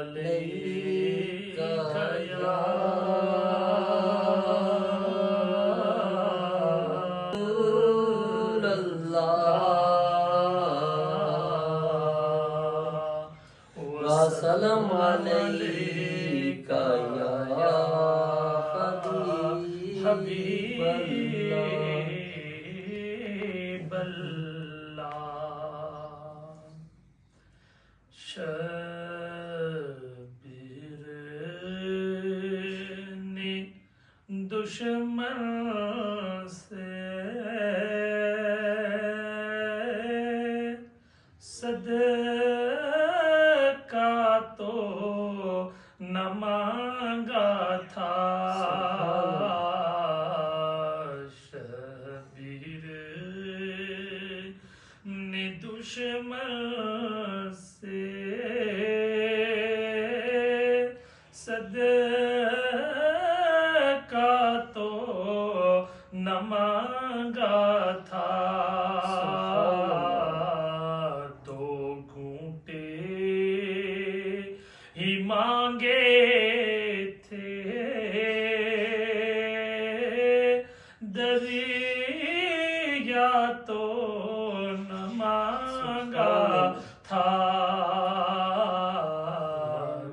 عليك يا رسول الله وسلام عليك يا حبيب الله شبیر نے دشمن سے صدقہ تو نہ مانگا تھا شبیر نے دشمن سے صدقہ تو نہ مانگا تھا دو گھونٹے ہی مانگے تھے دریا تو نہ مانگا تھا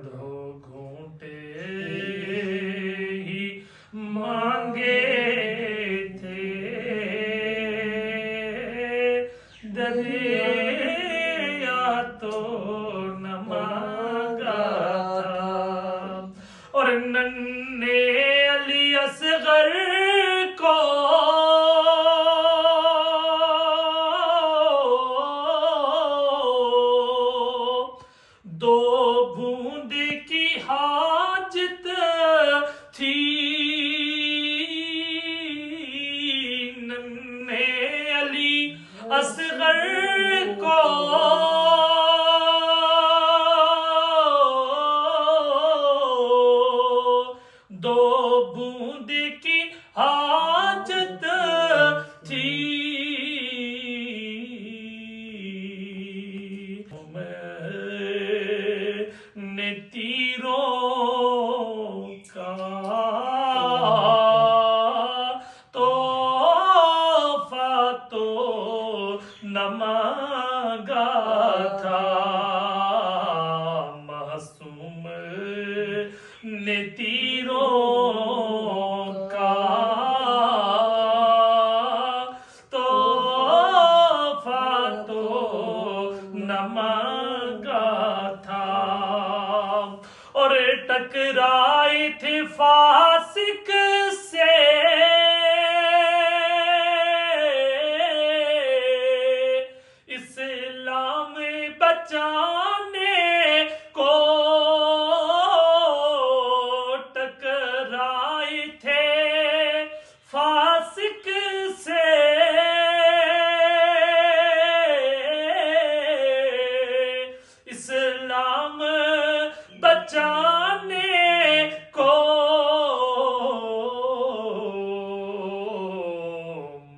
دو گھونٹے ہی مانگے تھے دریا تو نہ مانگا تھا اور ننھے علی اصغر کو دو بوند کی حاجت تھی ننھے علی اصغر کو دو بوند کی حاجت تھی نے تیروں کا تحفہ تو نہ مانگا تھا معصوم نے تیروں کا تحفہ تو نہ مانگا تھا اور ٹکرائی تھی فاسق سے اسلام بچانے کو ٹکرائی تھے فاسق سے اسلام بچانے کو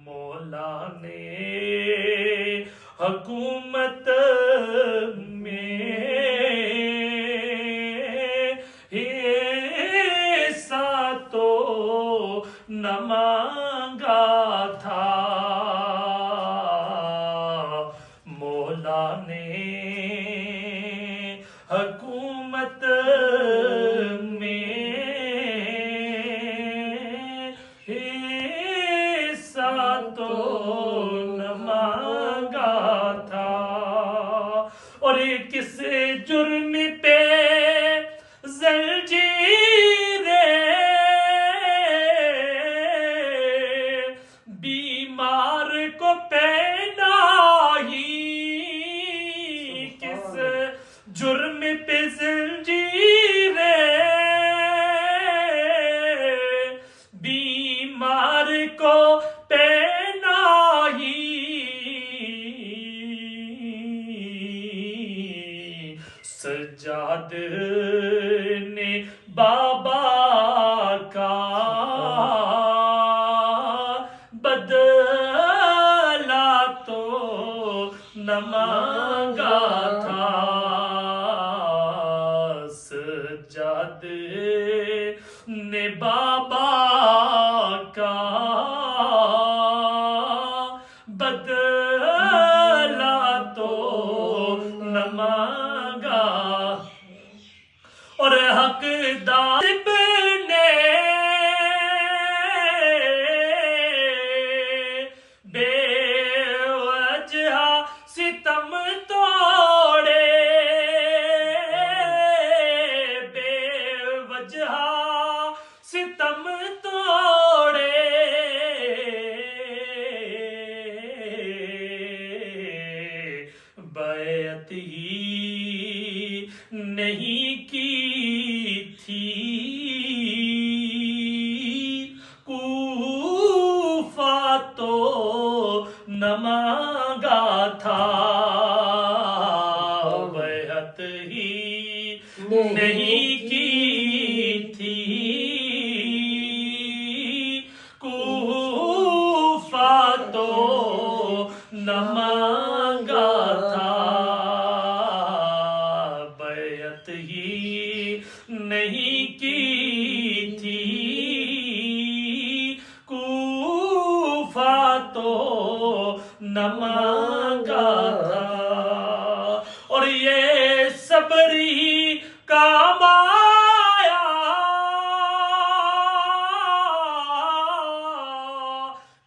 مولا نے حکومت میں حصہ تو نہ مانگا تھا مولا نے حکومت میں حصہ تو نہ مانگا تھا اور کس جرم پہ زنجیریں بیمار کو پہنائی کس جرم پہ زنجیریں بیمار کو پہنائی سجاد نے بابا کا بدلہ تو نہ مانگا تھا سجاد نے بابا کا بدلا تو نہ مانگا اور حقدار نے بے وجہ ستم توڑے بے وجہ ستم توڑے بیعت ہی نہیں کی تھی کوفہ تو نہ مانگا تھا بیعت ہی نہیں کی تھی کوفہ تو نہ مانگا تھا بیعت ہی نہیں کی تھی کوفہ تو نہ مانگا تھا اور یہ صبر ہی کام آیا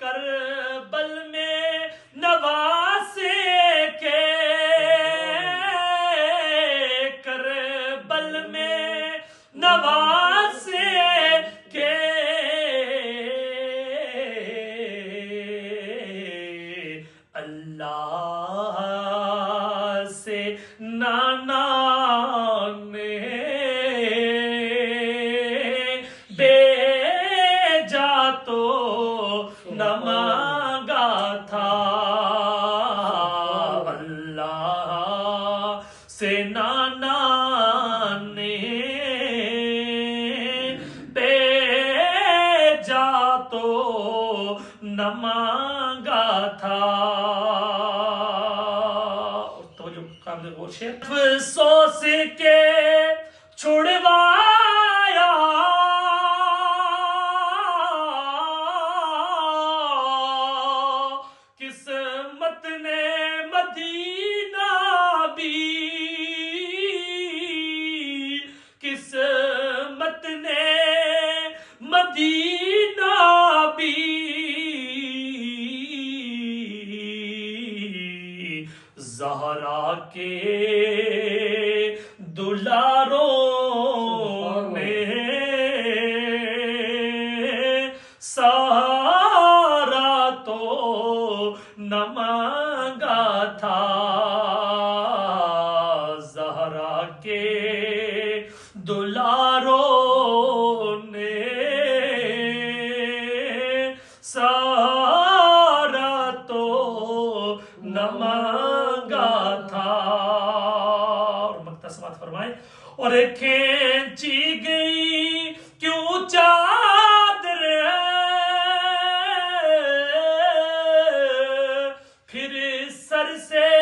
کربل میں نواسے کے کربل میں نواسے کے اللہ سے نانا نے بھیجا تو نہ مانگا تھا اللہ سے نانا نے بھیجا تو نہ مانگا تھا تو جو کام دے غور سے افسوس کے چھڑوایا قسمت نے مدینہ بھی قسمت نے مدینہ بھی زہرا کے دلاروں نے سہارا تو نہ مانگا تھا زہرا کے دلاروں نے سہارا تو نہ مانگا تھا اور مقتصبات فرمائے اور کھینچی گئی کیوں چادر پھر سر سے